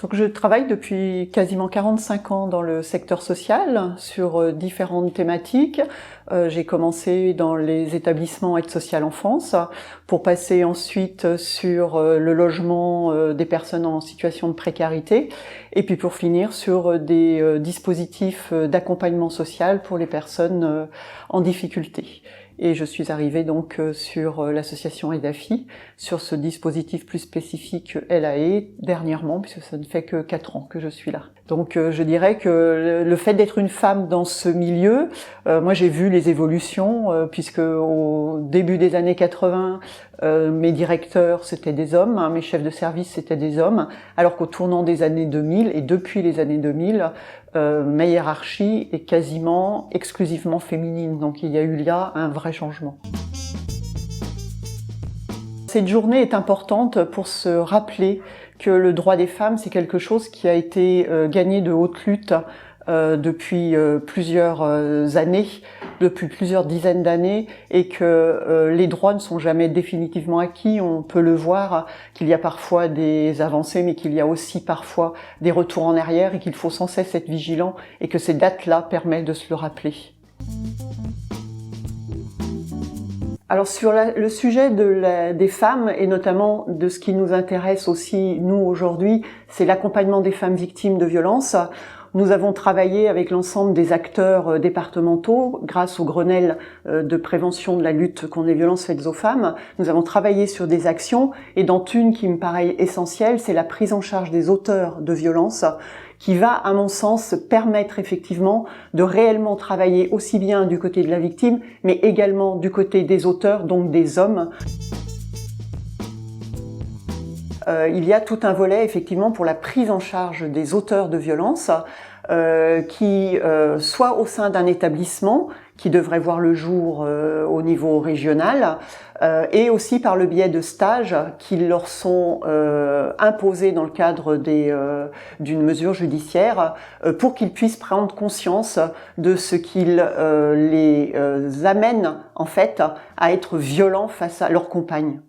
Donc je travaille depuis quasiment 45 ans dans le secteur social sur différentes thématiques. J'ai commencé dans les établissements aide sociale enfance pour passer ensuite sur le logement des personnes en situation de précarité et puis pour finir sur des dispositifs d'accompagnement social pour les personnes en difficulté. Et je suis arrivée donc sur l'association EDAFI, sur ce dispositif plus spécifique LAE, dernièrement, puisque ça ne fait que 4 ans que je suis là. Donc je dirais que le fait d'être une femme dans ce milieu, moi j'ai vu les évolutions, puisque au début des années 80, mes directeurs c'était des hommes, hein, mes chefs de service c'était des hommes, alors qu'au tournant des années 2000, et depuis les années 2000, ma hiérarchie est quasiment exclusivement féminine, donc il y a eu là un vrai changement. Cette journée est importante pour se rappeler que le droit des femmes, c'est quelque chose qui a été gagné de haute lutte depuis plusieurs années, depuis plusieurs dizaines d'années, et que les droits ne sont jamais définitivement acquis. On peut le voir qu'il y a parfois des avancées, mais qu'il y a aussi parfois des retours en arrière et qu'il faut sans cesse être vigilant et que ces dates-là permettent de se le rappeler. Alors sur le sujet des femmes et notamment de ce qui nous intéresse aussi nous aujourd'hui, c'est l'accompagnement des femmes victimes de violences. Nous avons travaillé avec l'ensemble des acteurs départementaux grâce au Grenelle de prévention de la lutte contre les violences faites aux femmes. Nous avons travaillé sur des actions et dont une qui me paraît essentielle, c'est la prise en charge des auteurs de violences qui va, à mon sens, permettre effectivement de réellement travailler aussi bien du côté de la victime, mais également du côté des auteurs, donc des hommes. Il y a tout un volet effectivement pour la prise en charge des auteurs de violences qui, soit au sein d'un établissement qui devrait voir le jour au niveau régional, et aussi par le biais de stages qui leur sont imposés dans le cadre d'une mesure judiciaire pour qu'ils puissent prendre conscience de ce qui les amène en fait à être violents face à leur compagne.